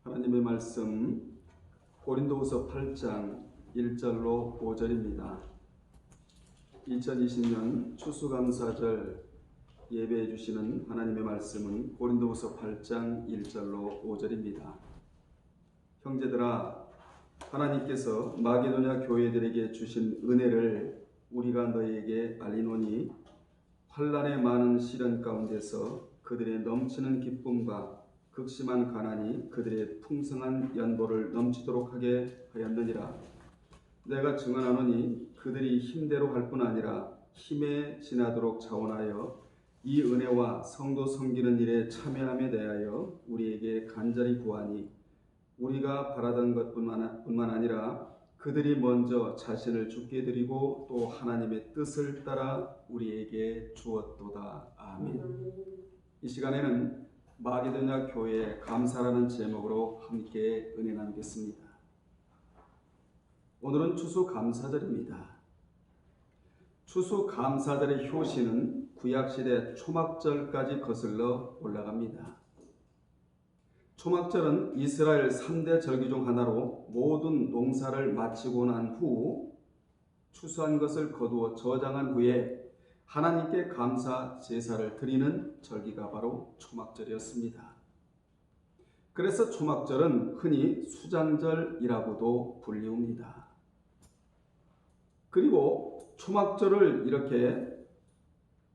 하나님의 말씀 고린도후서 8장 1절로 5절입니다. 2020년 추수감사절 예배해 주시는 하나님의 말씀은 고린도후서 8장 1절로 5절입니다. 형제들아, 하나님께서 마게도냐 교회들에게 주신 은혜를 우리가 너희에게 알리노니 환난의 많은 시련 가운데서 그들의 넘치는 기쁨과 극심한 가난이 그들의 풍성한 연보를 넘치도록 하게 하였느니라. 내가 증언하노니 그들이 힘대로 할 뿐 아니라 힘에 지나도록 자원하여 이 은혜와 성도 섬기는 일에 참여함에 대하여 우리에게 간절히 구하니 우리가 바라던 것뿐만 아니라 그들이 먼저 자신을 죽게 드리고 또 하나님의 뜻을 따라 우리에게 주었도다. 아멘. 이 시간에는 마게도냐 교회에 감사라는 제목으로 함께 은혜 나누겠습니다. 오늘은 추수감사절입니다. 추수감사절의 효시는 구약시대 초막절까지 거슬러 올라갑니다. 초막절은 이스라엘 3대 절기 중 하나로 모든 농사를 마치고 난 후 추수한 것을 거두어 저장한 후에 하나님께 감사 제사를 드리는 절기가 바로 초막절이었습니다. 그래서 초막절은 흔히 수장절이라고도 불리웁니다. 그리고 초막절을 이렇게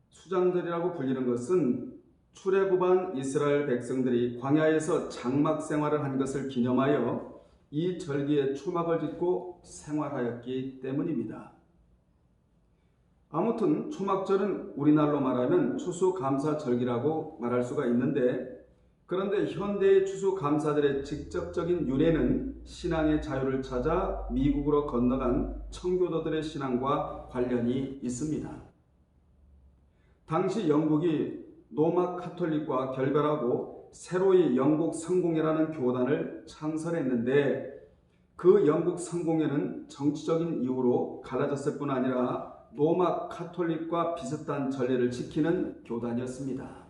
수장절이라고 불리는 것은 출애굽한 이스라엘 백성들이 광야에서 장막 생활을 한 것을 기념하여 이 절기에 초막을 짓고 생활하였기 때문입니다. 아무튼 초막절은 우리날로 말하면 추수감사절기라고 말할 수가 있는데, 그런데 현대의 추수감사절의 직접적인 유래는 신앙의 자유를 찾아 미국으로 건너간 청교도들의 신앙과 관련이 있습니다. 당시 영국이 로마 카톨릭과 결별하고 새로이 영국 성공회라는 교단을 창설했는데, 그 영국 성공회는 정치적인 이유로 갈라졌을 뿐 아니라 로마 카톨릭과 비슷한 전례를 지키는 교단이었습니다.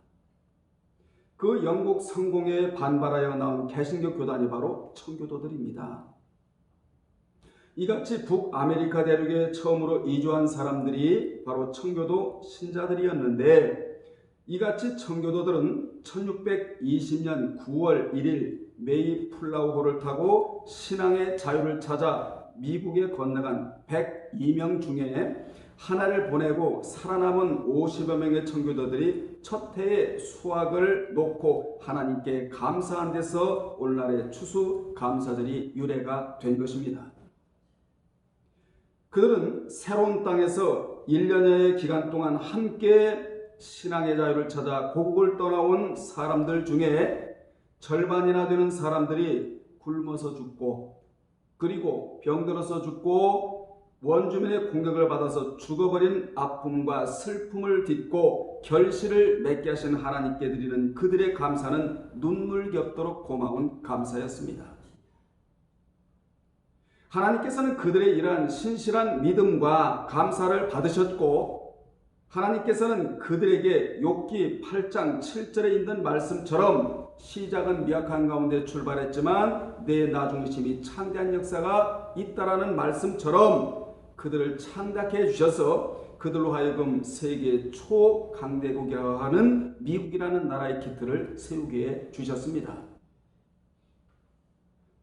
그 영국 성공회에 반발하여 나온 개신교 교단이 바로 청교도들입니다. 이같이 북아메리카 대륙에 처음으로 이주한 사람들이 바로 청교도 신자들이었는데, 이같이 청교도들은 1620년 9월 1일 메이플라워호를 타고 신앙의 자유를 찾아 미국에 건너간 102명 중에 하나를 보내고 살아남은 50여 명의 청교도들이 첫 해의 수확을 놓고 하나님께 감사한 데서 오늘날의 추수감사절이 유래가 된 것입니다. 그들은 새로운 땅에서 1년여의 기간 동안 함께 신앙의 자유를 찾아 고국을 떠나온 사람들 중에 절반이나 되는 사람들이 굶어서 죽고, 그리고 병들어서 죽고, 원주민의 공격을 받아서 죽어버린 아픔과 슬픔을 딛고 결실을 맺게 하신 하나님께 드리는 그들의 감사는 눈물겹도록 고마운 감사였습니다. 하나님께서는 그들의 이러한 신실한 믿음과 감사를 받으셨고, 하나님께서는 그들에게 욥기 8장 7절에 있는 말씀처럼 시작은 미약한 가운데 출발했지만 내 나중심이 창대한 역사가 있다라는 말씀처럼 그들을 창대하게 해주셔서 그들로 하여금 세계 초강대국이라고 하는 미국이라는 나라의 기틀을 세우게 해주셨습니다.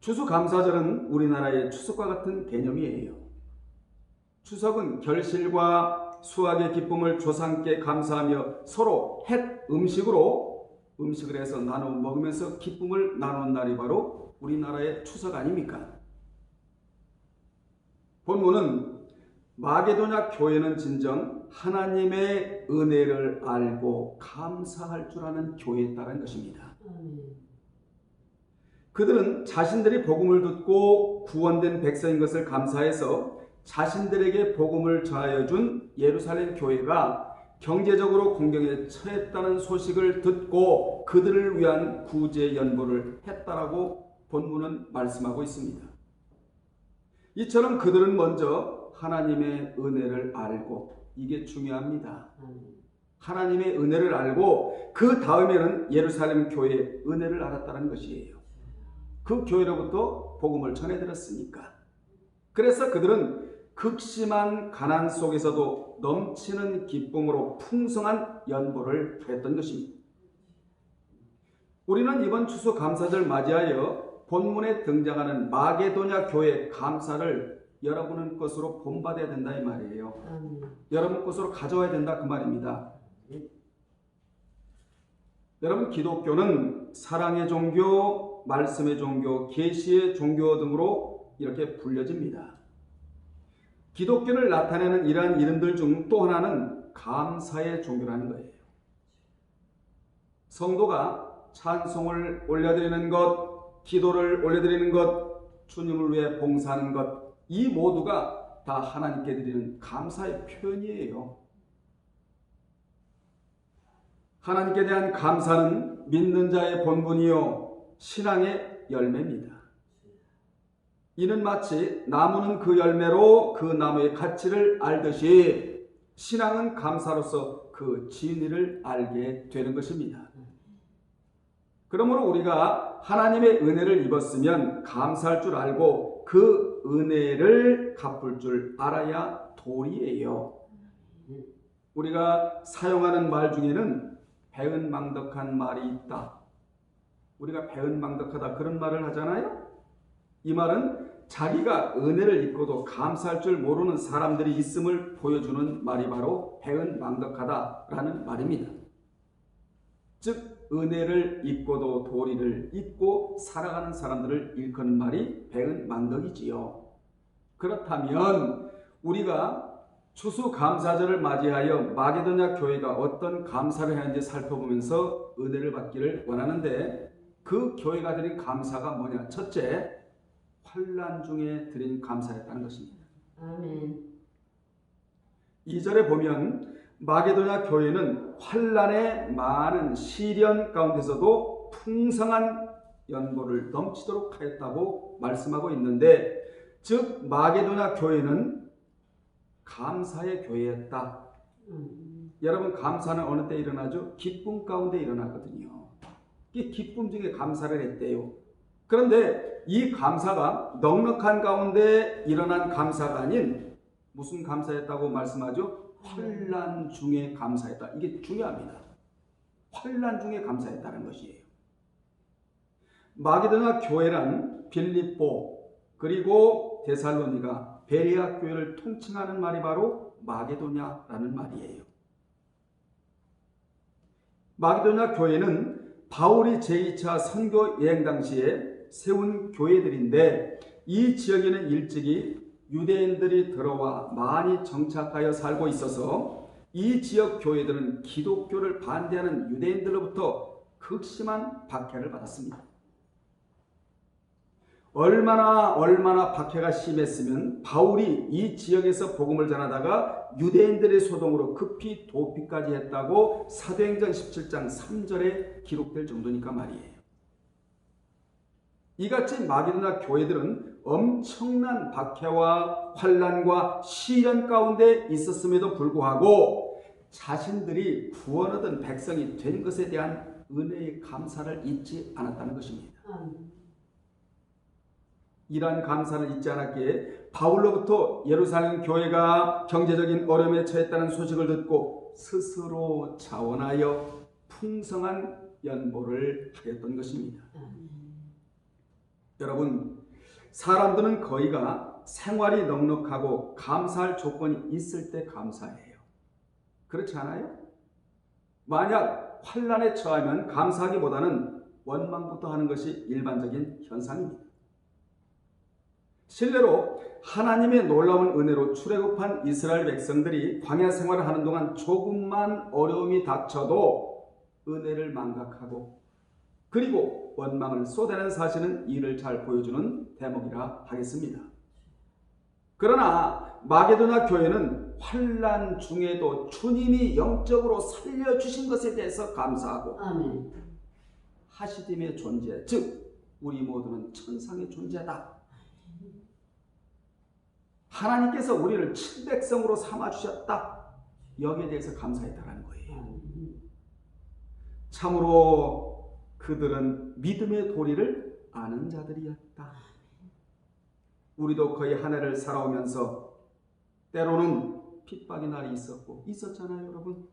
추수감사절은 우리나라의 추석과 같은 개념이에요. 추석은 결실과 수확의 기쁨을 조상께 감사하며 서로 햇 음식을 해서 나눠 먹으면서 기쁨을 나누는 날이 바로 우리나라의 추석 아닙니까? 본문은 마게도냐 교회는 진정 하나님의 은혜를 알고 감사할 줄 아는 교회였다는 것입니다. 그들은 자신들이 복음을 듣고 구원된 백성인 것을 감사해서 자신들에게 복음을 전하여 준 예루살렘 교회가 경제적으로 공경에 처했다는 소식을 듣고 그들을 위한 구제 연보를 했다라고 본문은 말씀하고 있습니다. 이처럼 그들은 먼저 하나님의 은혜를 알고, 이게 중요합니다. 하나님의 은혜를 알고 그 다음에는 예루살렘 교회의 은혜를 알았다는 것이에요. 그 교회로부터 복음을 전해들었으니까. 그래서 그들은 극심한 가난 속에서도 넘치는 기쁨으로 풍성한 연보를 했던 것입니다. 우리는 이번 추수감사절 맞이하여 본문에 등장하는 마게도냐 교회 감사를 여러분 것으로 본받아야 된다 이 말이에요. 여러분 것으로 가져와야 된다 그 말입니다. 여러분, 기독교는 사랑의 종교, 말씀의 종교, 계시의 종교 등으로 이렇게 불려집니다. 기독교를 나타내는 이러한 이름들 중 또 하나는 감사의 종교라는 거예요. 성도가 찬송을 올려드리는 것, 기도를 올려드리는 것, 주님을 위해 봉사하는 것, 이 모두가 다 하나님께 드리는 감사의 표현이에요. 하나님께 대한 감사는 믿는 자의 본분이요 신앙의 열매입니다. 이는 마치 나무는 그 열매로 그 나무의 가치를 알듯이 신앙은 감사로서 그 진리를 알게 되는 것입니다. 그러므로 우리가 하나님의 은혜를 입었으면 감사할 줄 알고 그 은혜를 갚을 줄 알아야 도리예요. 우리가 사용하는 말 중에는 배은망덕한 말이 있다. 우리가 배은망덕하다 그런 말을 하잖아요. 이 말은 자기가 은혜를 입고도 감사할 줄 모르는 사람들이 있음을 보여주는 말이 바로 배은망덕하다라는 말입니다. 즉 은혜를 입고도 도리를 잊고 살아가는 사람들을 일컫는 말이 배은망덕이지요. 그렇다면 우리가 추수감사절을 맞이하여 마게도냐 교회가 어떤 감사를 하는지 살펴보면서 은혜를 받기를 원하는데, 그 교회가 드린 감사가 뭐냐? 첫째, 환난 중에 드린 감사였다는 것입니다. 아멘. 2절에 보면 마게도냐 교회는 환난의 많은 시련 가운데서도 풍성한 연보를 넘치도록 하였다고 말씀하고 있는데, 즉 마게도냐 교회는 감사의 교회였다. 여러분, 감사는 어느 때 일어나죠? 기쁨 가운데 일어나거든요. 이 기쁨 중에 감사를 했대요. 그런데 이 감사가 넉넉한 가운데 일어난 감사가 아닌 무슨 감사였다고 말씀하죠? 환난 중에 감사했다. 이게 중요합니다. 환난 중에 감사했다는 것이에요. 마게도냐 교회란 빌립보 그리고 데살로니가 베레아 교회를 통칭하는 말이 바로 마게도냐라는 말이에요. 마게도냐 교회는 바울이 제2차 선교 여행 당시에 세운 교회들인데, 이 지역에는 일찍이 유대인들이 들어와 많이 정착하여 살고 있어서 이 지역 교회들은 기독교를 반대하는 유대인들로부터 극심한 박해를 받았습니다. 얼마나 박해가 심했으면 바울이 이 지역에서 복음을 전하다가 유대인들의 소동으로 급히 도피까지 했다고 사도행전 17장 3절에 기록될 정도니까 말이에요. 이같이 마게도냐 교회들은 엄청난 박해와 환난과 시련 가운데 있었음에도 불구하고 자신들이 구원 얻은 백성이 된 것에 대한 은혜의 감사를 잊지 않았다는 것입니다. 이러한 감사를 잊지 않았기에 바울로부터 예루살렘 교회가 경제적인 어려움에 처했다는 소식을 듣고 스스로 자원하여 풍성한 연보를 하였던 것입니다. 여러분, 사람들은 거의가 생활이 넉넉하고 감사할 조건이 있을 때 감사해요. 그렇지 않아요? 만약 환난에 처하면 감사하기보다는 원망부터 하는 것이 일반적인 현상입니다. 실례로 하나님의 놀라운 은혜로 출애굽한 이스라엘 백성들이 광야 생활을 하는 동안 조금만 어려움이 닥쳐도 은혜를 망각하고 그리고 원망을 쏟아내는 사실은 이를 잘 보여주는 대목이라 하겠습니다. 그러나 마게도냐 교회는 환난 중에도 주님이 영적으로 살려주신 것에 대해서 감사하고 아멘. 하시딤의 존재, 즉 우리 모두는 천상의 존재다. 하나님께서 우리를 친백성으로 삼아주셨다. 여기에 대해서 감사했다는 거예요. 참으로 그들은 믿음의 도리를 아는 자들이었다. 우리도 거의 한 해를 살아오면서 때로는 핍박의 날이 있었잖아요, 여러분.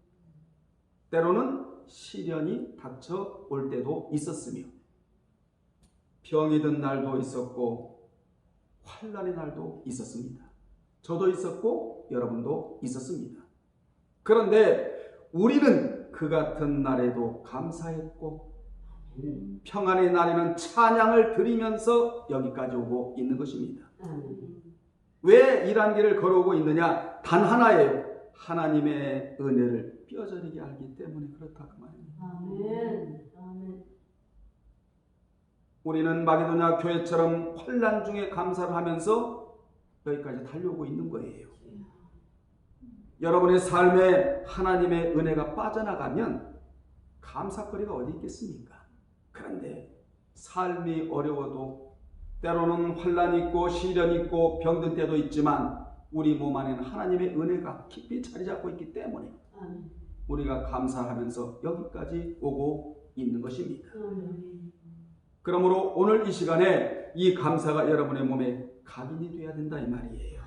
때로는 시련이 닥쳐올 때도 있었으며 병이 든 날도 있었고 환난의 날도 있었습니다. 저도 있었고 여러분도 있었습니다. 그런데 우리는 그 같은 날에도 감사했고 평안의 날에는 찬양을 드리면서 여기까지 오고 있는 것입니다. 왜 이러한 길을 걸어오고 있느냐? 단 하나예요. 하나님의 은혜를 뼈저리게 알기 때문에 그렇다 그 말입니다. 아멘. 아멘. 우리는 마게도냐 교회처럼 환난 중에 감사를 하면서 여기까지 달려오고 있는 거예요. 여러분의 삶에 하나님의 은혜가 빠져나가면 감사거리가 어디 있겠습니까? 그런데 삶이 어려워도 때로는 환난이 있고 시련이 있고 병든 때도 있지만 우리 몸 안에는 하나님의 은혜가 깊이 자리 잡고 있기 때문에 우리가 감사하면서 여기까지 오고 있는 것입니다. 그러므로 오늘 이 시간에 이 감사가 여러분의 몸에 각인이 되어야 된다 이 말이에요.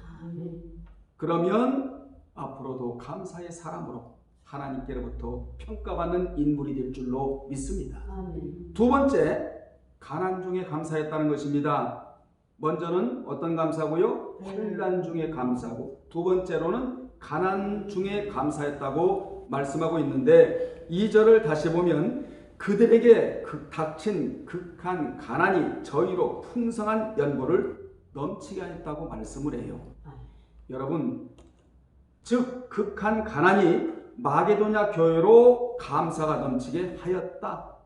그러면 앞으로도 감사의 사람으로 하나님께로부터 평가받는 인물이 될 줄로 믿습니다. 두 번째, 가난 중에 감사했다는 것입니다. 먼저는 어떤 감사고요? 환난 중에 감사고, 두 번째로는 가난 중에 감사했다고 말씀하고 있는데 2절을 다시 보면 그들에게 닥친 극한 가난이 저희로 풍성한 연고를 넘치게 했다고 말씀을 해요. 여러분, 즉 극한 가난이 마게도냐 교회로 감사가 넘치게 하였다.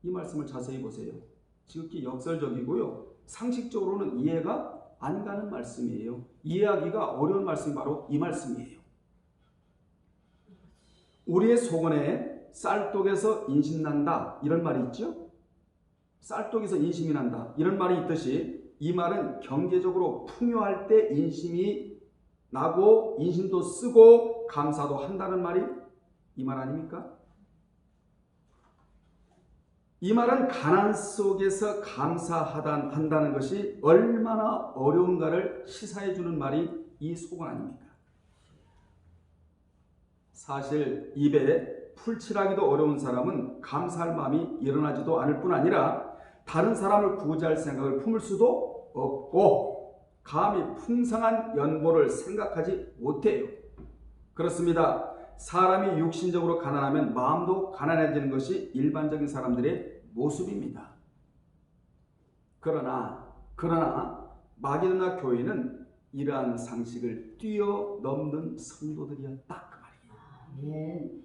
이 말씀을 자세히 보세요. 지극히 역설적이고요. 상식적으로는 이해가 안 가는 말씀이에요. 이해하기가 어려운 말씀이 바로 이 말씀이에요. 우리의 속언에 쌀독에서 인심난다 이런 말이 있죠. 쌀독에서 인심이 난다 이런 말이 있듯이 이 말은 경제적으로 풍요할 때 인심이 나고 인심도 쓰고 감사도 한다는 말이 이 말 아닙니까? 이 말은 가난 속에서 감사한다는 것이 얼마나 어려운가를 시사해 주는 말이 이 속언 아닙니까? 사실 입에 풀칠하기도 어려운 사람은 감사할 마음이 일어나지도 않을 뿐 아니라 다른 사람을 구제할 생각을 품을 수도 없고 감히 풍성한 연보를 생각하지 못해요. 그렇습니다. 사람이 육신적으로 가난하면 마음도 가난해지는 것이 일반적인 사람들의 모습입니다. 그러나 마게도냐 교회는 이러한 상식을 뛰어넘는 성도들이었다 그 말이에요.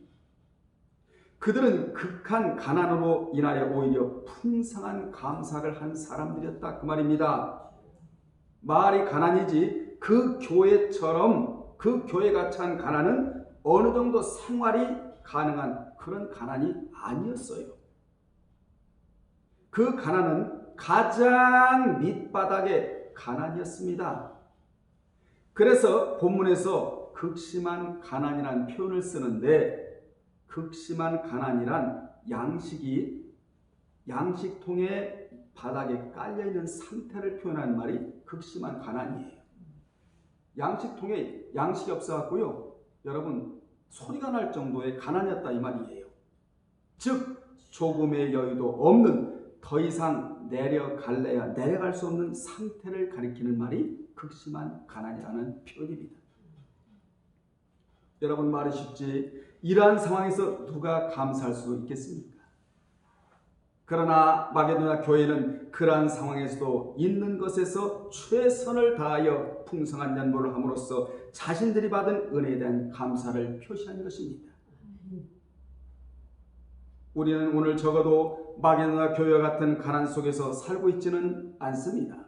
그들은 극한 가난으로 인하여 오히려 풍성한 감사를 한 사람들이었다 그 말입니다. 말이 가난이지 그 교회처럼 그 교회가 찬 가난은 어느 정도 생활이 가능한 그런 가난이 아니었어요. 그 가난은 가장 밑바닥의 가난이었습니다. 그래서 본문에서 극심한 가난이라는 표현을 쓰는데 극심한 가난이란 양식통의 바닥에 깔려있는 상태를 표현하는 말이 극심한 가난이에요. 양식통에 양식이 없어갖고요. 여러분 소리가 날 정도의 가난이었다 이 말이에요. 즉 조금의 여유도 없는 더 이상 내려갈 수 없는 상태를 가리키는 말이 극심한 가난이라는 표현입니다. 여러분 말이 쉽지 이러한 상황에서 누가 감사할 수 있겠습니까? 그러나 마게도냐 교회는 그러한 상황에서도 있는 것에서 최선을 다하여 풍성한 연보를 함으로써 자신들이 받은 은혜에 대한 감사를 표시한 것입니다. 우리는 오늘 적어도 마게도냐 교회와 같은 가난 속에서 살고 있지는 않습니다.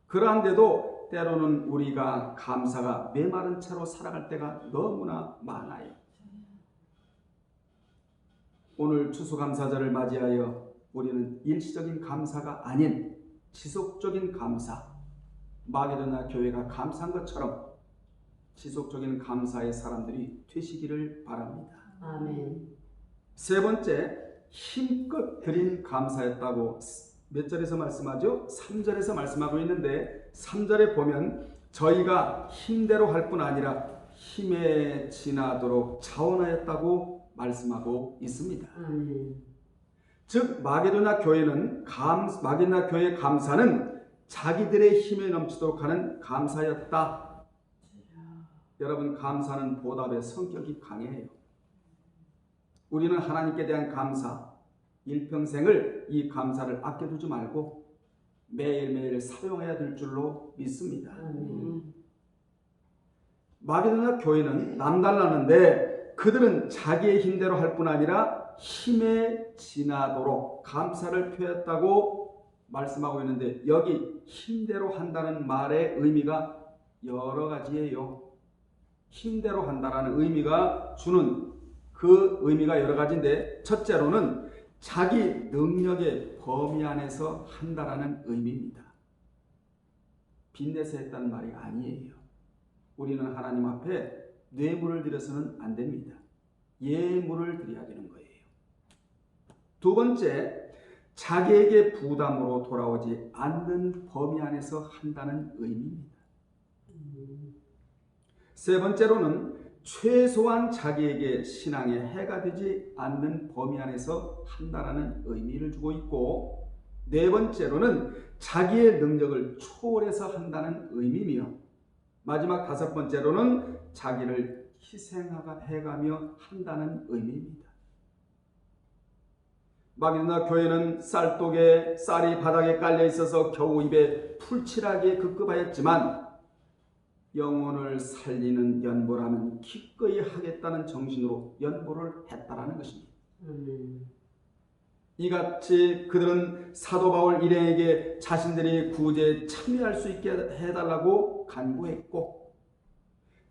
그러한데도 때로는 우리가 감사가 메마른 채로 살아갈 때가 너무나 많아요. 오늘 추수감사절을 맞이하여 우리는 일시적인 감사가 아닌 지속적인 감사, 마게도냐 교회가 감사한 것처럼 지속적인 감사의 사람들이 되시기를 바랍니다. 아멘. 세 번째, 힘껏 드린 감사였다고 몇 절에서 말씀하죠? 3절에서 말씀하고 있는데 3절에 보면 저희가 힘대로 할 뿐 아니라 힘에 지나도록 자원하였다고 말씀하고 있습니다. 즉 마게도냐 교회의 감사는 자기들의 힘에 넘치도록 하는 감사였다. 여러분, 감사는 보답의 성격이 강해요. 우리는 하나님께 대한 감사, 일평생을 이 감사를 아껴두지 말고 매일매일 사용해야 될 줄로 믿습니다. 마게도냐 교회는 남달랐는데 그들은 자기의 힘대로 할 뿐 아니라 힘에 지나도록 감사를 표했다고 말씀하고 있는데, 여기 힘대로 한다는 말의 의미가 여러 가지예요. 힘대로 한다라는 의미가 주는 그 의미가 여러 가지인데, 첫째로는 자기 능력의 범위 안에서 한다라는 의미입니다. 빚내서 했다는 말이 아니에요. 우리는 하나님 앞에 뇌물을 드려서는 안 됩니다. 예물을 드려야 되는 거예요. 두 번째, 자기에게 부담으로 돌아오지 않는 범위 안에서 한다는 의미입니다. 세 번째로는 최소한 자기에게 신앙에 해가 되지 않는 범위 안에서 한다라는 의미를 주고 있고, 네 번째로는 자기의 능력을 초월해서 한다는 의미며, 마지막 다섯 번째로는 자기를 희생해가며 한다는 의미입니다. 마게도냐 교회는 쌀독에 쌀이 바닥에 깔려 있어서 겨우 입에 풀칠하기에 급급하였지만 영혼을 살리는 연보라면 기꺼이 하겠다는 정신으로 연보를 했다라는 것입니다. 이같이 그들은 사도 바울 일행에게 자신들이 구제에 참여할 수 있게 해달라고 간구했고,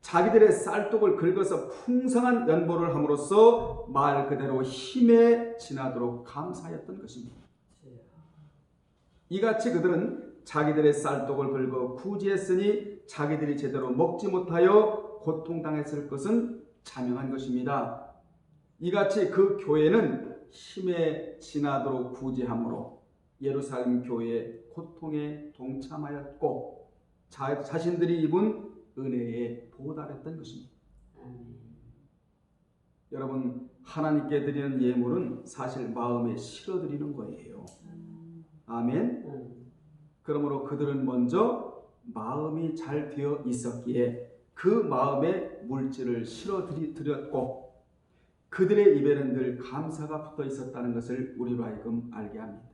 자기들의 쌀독을 긁어서 풍성한 연보를 함으로써 말 그대로 힘에 지나도록 감사했던 것입니다. 이같이 그들은 자기들의 쌀독을 긁어 구제했으니 자기들이 제대로 먹지 못하여 고통당했을 것은 자명한 것입니다. 이같이 그 교회는 힘에 지나도록 구제함으로 예루살렘 교회의 고통에 동참하였고 자신들이 입은 은혜에 보답했던 것입니다. 여러분, 하나님께 드리는 예물은 사실 마음에 실어드리는 거예요. 아멘. 그러므로 그들은 먼저 마음이 잘 되어 있었기에 그 마음에 물질을 실어드렸고, 그들의 입에는 늘 감사가 붙어 있었다는 것을 우리로 하여금 알게 합니다.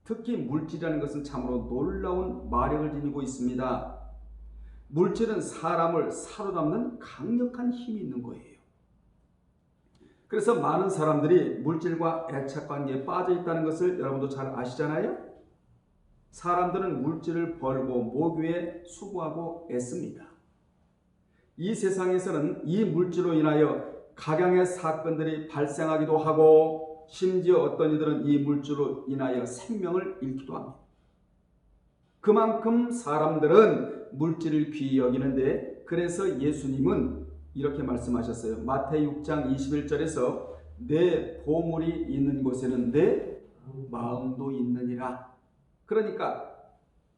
특히 물질이라는 것은 참으로 놀라운 마력을 지니고 있습니다. 물질은 사람을 사로잡는 강력한 힘이 있는 거예요. 그래서 많은 사람들이 물질과 애착관계에 빠져 있다는 것을 여러분도 잘 아시잖아요. 사람들은 물질을 벌고 모으기에 수고하고 애씁니다. 이 세상에서는 이 물질로 인하여 각양의 사건들이 발생하기도 하고, 심지어 어떤 이들은 이 물질로 인하여 생명을 잃기도 합니다. 그만큼 사람들은 물질을 귀히 여기는데, 그래서 예수님은 이렇게 말씀하셨어요. 마태복음 6장 21절에서 내 보물이 있는 곳에는 내 마음도 있느니라. 그러니까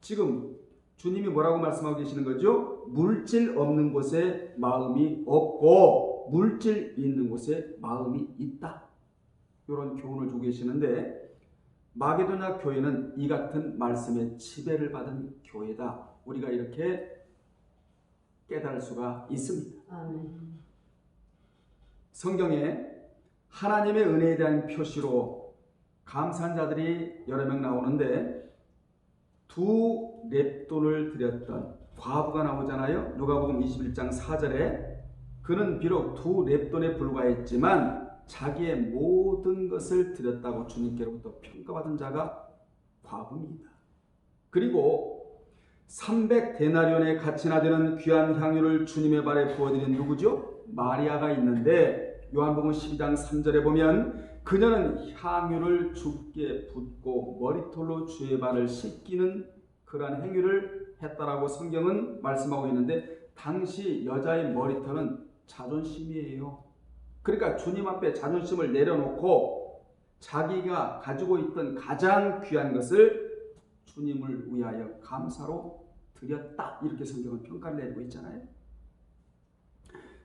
지금 주님이 뭐라고 말씀하고 계시는 거죠? 물질 없는 곳에 마음이 없고 물질 있는 곳에 마음이 있다. 이런 교훈을 주고 계시는데, 마게도냐 교회는 이 같은 말씀의 지배를 받은 교회다. 우리가 이렇게 깨달을 수가 있습니다. 성경에 하나님의 은혜에 대한 표시로 감사한 자들이 여러 명 나오는데, 두 렙돈을 드렸던 과부가 나오잖아요. 누가복음 21장 4절에 그는 비록 두 렙돈에 불과했지만 자기의 모든 것을 드렸다고 주님께로부터 평가받은 자가 과부입니다. 그리고 300데나리온의 가치나 되는 귀한 향유를 주님의 발에 부어드린 누구죠? 마리아가 있는데, 요한복음 12장 3절에 보면 그녀는 향유를 주께 붓고 머리털로 주의 발을 씻기는 그러한 행위를 했다라고 성경은 말씀하고 있는데, 당시 여자의 머리털은 자존심이에요. 그러니까 주님 앞에 자존심을 내려놓고 자기가 가지고 있던 가장 귀한 것을 주님을 위하여 감사로 드렸다. 이렇게 성경은 평가를 내리고 있잖아요.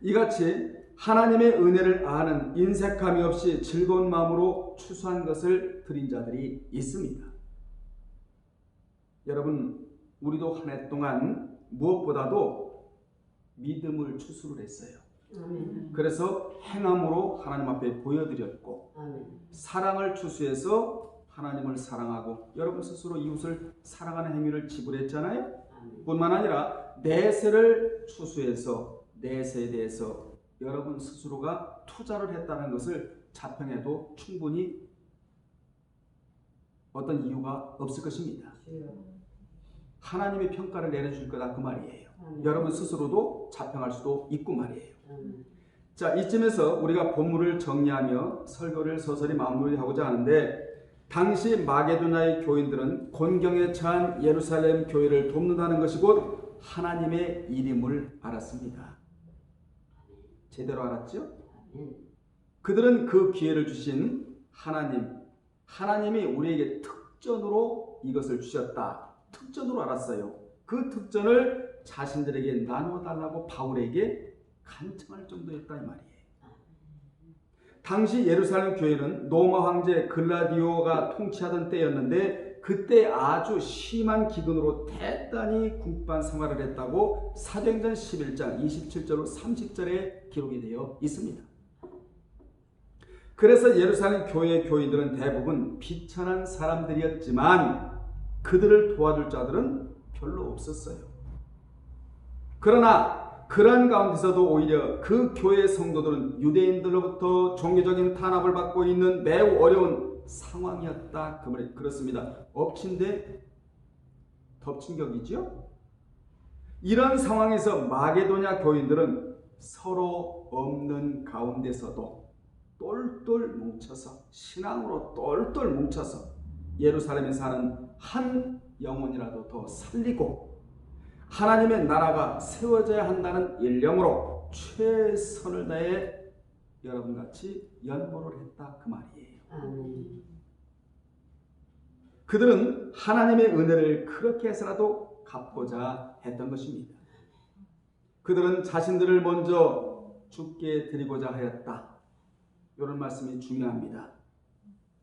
이같이 하나님의 은혜를 아는 인색함이 없이 즐거운 마음으로 추수한 것을 드린 자들이 있습니다. 여러분, 우리도 한 해 동안 무엇보다도 믿음을 추수를 했어요. 아멘. 그래서 행함으로 하나님 앞에 보여드렸고, 아멘. 사랑을 추수해서 하나님을 사랑하고 여러분 스스로 이웃을 사랑하는 행위를 지불했잖아요. 아멘. 뿐만 아니라 내세를 추수해서 내세에 대해서 여러분 스스로가 투자를 했다는 것을 자평해도 충분히 어떤 이유가 없을 것입니다. 하나님의 평가를 내려줄 거다 그 말이에요. 아멘. 여러분 스스로도 자평할 수도 있고 말이에요. 아멘. 자, 이쯤에서 우리가 본문을 정리하며 설교를 서서히 마무리하고자 하는데, 당시 마게도냐의 교인들은 곤경에 처한 예루살렘 교회를 돕는다는 것이 곧 하나님의 일임을 알았습니다. 제대로 알았죠? 아멘. 그들은 그 기회를 주신 하나님이 우리에게 특전으로 이것을 주셨다. 특전으로 알았어요. 그 특전을 자신들에게 나누어 달라고 바울에게 간청할 정도였다 이 말이에요. 당시 예루살렘 교회는 로마 황제 글라디오가 통치하던 때였는데, 그때 아주 심한 기근으로 대단히 궁핍한 생활을 했다고 사도행전 11장 27절로 30절에 기록이 되어 있습니다. 그래서 예루살렘 교회의 교인들은 대부분 비천한 사람들이었지만 그들을 도와줄 자들은 별로 없었어요. 그러나 그러한 가운데서도 오히려 그 교회의 성도들은 유대인들로부터 종교적인 탄압을 받고 있는 매우 어려운 상황이었다. 그렇습니다. 엎친 데 덮친 격이죠. 이런 상황에서 마게도냐 교인들은 서로 없는 가운데서도 똘똘 뭉쳐서, 신앙으로 똘똘 뭉쳐서 예루살렘에 사는 한 영혼이라도 더 살리고 하나님의 나라가 세워져야 한다는 일념으로 최선을 다해 여러분같이 연보를 했다 그 말이에요. 아멘. 그들은 하나님의 은혜를 그렇게 해서라도 갚고자 했던 것입니다. 그들은 자신들을 먼저 주께 드리고자 하였다. 이런 말씀이 중요합니다.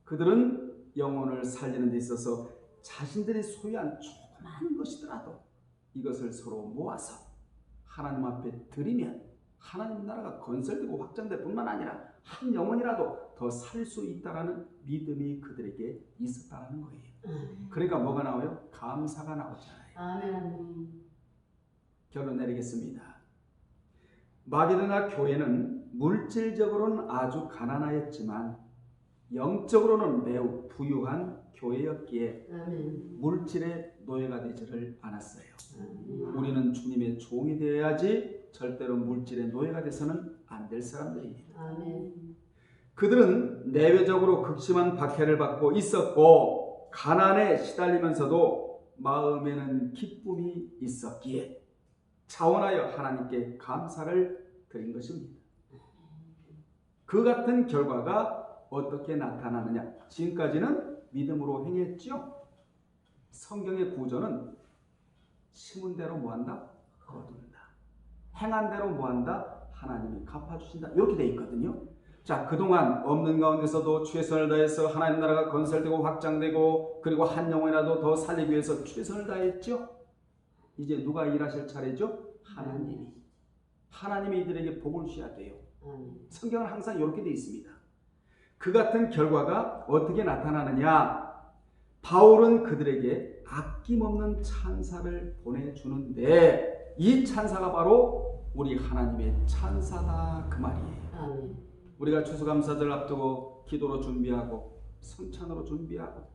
그들은 영혼을 살리는 데 있어서 자신들이 소유한 조그마한 것이더라도 이것을 서로 모아서 하나님 앞에 드리면 하나님 나라가 건설되고 확장될 뿐만 아니라 한 영혼이라도 더 살 수 있다라는 믿음이 그들에게 있었다는 거예요. 그러니까 뭐가 나와요? 감사가 나오잖아요. 아멘. 결론 내리겠습니다. 마게도냐 교회는 물질적으로는 아주 가난하였지만 영적으로는 매우 부유한 교회였기에 아멘. 물질의 노예가 되지를 않았어요. 아멘. 우리는 주님의 종이 되어야지 절대로 물질의 노예가 돼서는 안 될 사람들입니다. 아멘. 그들은 내외적으로 극심한 박해를 받고 있었고 가난에 시달리면서도 마음에는 기쁨이 있었기에 자원하여 하나님께 감사를 드린 것입니다. 그 같은 결과가 어떻게 나타나느냐? 지금까지는 믿음으로 행했죠. 성경의 구조는 심은 대로 뭐한다? 거둔다. 행한 대로 뭐한다? 하나님이 갚아주신다. 이렇게 돼 있거든요. 자, 그동안 없는 가운데서도 최선을 다해서 하나님 나라가 건설되고 확장되고 그리고 한 영혼이라도 더 살리기 위해서 최선을 다했죠. 이제 누가 일하실 차례죠? 하나님이 이들에게 복을 주셔야 돼요. 성경은 항상 이렇게 돼 있습니다. 그 같은 결과가 어떻게 나타나느냐? 바울은 그들에게 아낌없는 찬사를 보내주는데 이 찬사가 바로 우리 하나님의 찬사다 그 말이에요. 아멘. 우리가 추수감사절 앞두고 기도로 준비하고 성찬으로 준비하고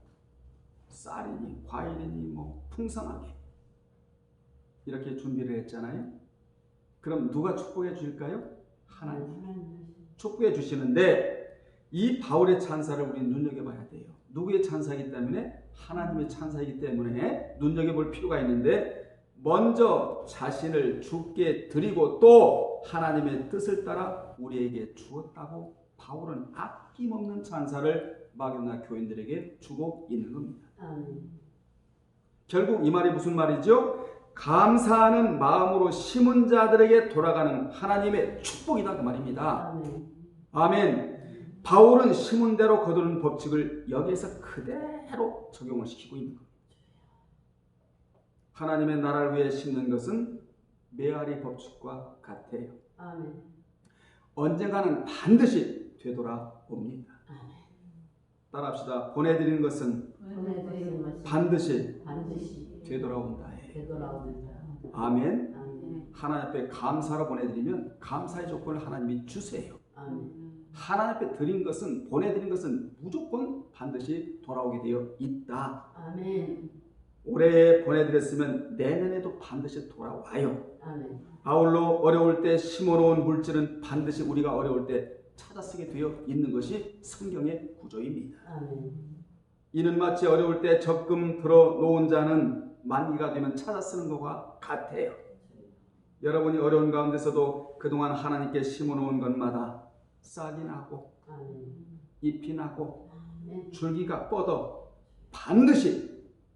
쌀이니 과일이니 뭐 풍성하게 이렇게 준비를 했잖아요. 그럼 누가 축복해 주실까요? 하나님 축복해 주시는데 이 바울의 찬사를 우리는 눈여겨봐야 돼요. 누구의 찬사이기 때문에? 하나님의 찬사이기 때문에 눈여겨볼 필요가 있는데 먼저 자신을 주께 드리고 또 하나님의 뜻을 따라 우리에게 주었다고 바울은 아낌없는 찬사를 마게도냐 교인들에게 주고 있는 겁니다. 아멘. 결국 이 말이 무슨 말이죠? 감사하는 마음으로 심은 자들에게 돌아가는 하나님의 축복이다 그 말입니다. 아멘. 아멘. 바울은 심은 대로 거두는 법칙을 여기에서 그대로 적용을 시키고 있는 겁니다. 하나님의 나라를 위해 심는 것은 메아리 법칙과 같아요. 아멘. 언젠가는 반드시 되돌아옵니다. 아멘. 따라합시다. 보내드리는 것은 보내드리는 것이 반드시 반드시 되돌아온다. 되돌아옵니다. 아멘. 아멘. 하나님 앞에 감사로 보내드리면 감사의 조건을 하나님이 주세요. 아멘. 하나님 앞에 드린 것은, 보내드린 것은 무조건 반드시 돌아오게 되어 있다. 아멘. 올해 보내드렸으면 내년에도 반드시 돌아와요. 아멘. 아울러 어려울 때 심어놓은 물질은 반드시 우리가 어려울 때 찾아 쓰게 되어 있는 것이 성경의 구조입니다. 아멘. 이는 마치 어려울 때 적금 들어 놓은 자는 만기가 되면 찾아 쓰는 것과 같아요. 여러분이 어려운 가운데서도 그동안 하나님께 심어놓은 것마다 싹이 나고 아멘. 잎이 나고 아멘. 줄기가 뻗어 반드시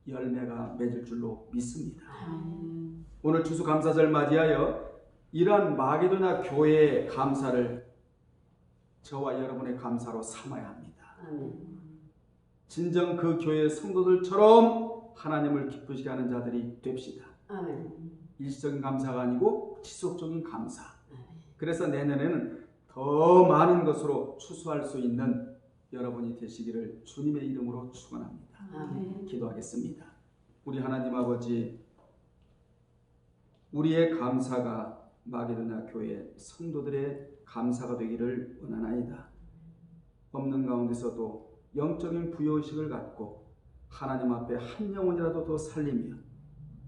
열매가 맺을 줄로 믿습니다. 아멘. 오늘 추수감사절 맞이하여 이러한 마게도냐 교회의 감사를 저와 여러분의 감사로 삼아야 합니다. 아멘. 진정 그 교회의 성도들처럼 하나님을 기쁘시게 하는 자들이 됩시다. 아멘. 일시적인 감사가 아니고 지속적인 감사. 아멘. 그래서 내년에는 더 많은 것으로 추수할 수 있는 여러분이 되시기를 주님의 이름으로 축원합니다. 아멘. 기도하겠습니다. 우리 하나님 아버지, 우리의 감사가 마게도냐 교회 성도들의 감사가 되기를 원하나이다. 없는 가운데서도 영적인 부여의식을 갖고 하나님 앞에 한 영혼이라도 더 살리며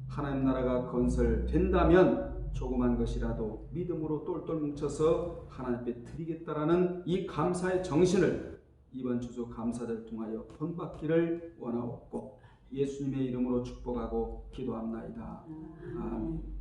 하나님 나라가 건설된다면 조그만 것이라도 믿음으로 똘똘 뭉쳐서 하나님 앞에 드리겠다라는 이 감사의 정신을 이번 추수 감사를 통하여 본받기를 원하옵고 예수님의 이름으로 축복하고 기도합나이다. 아멘.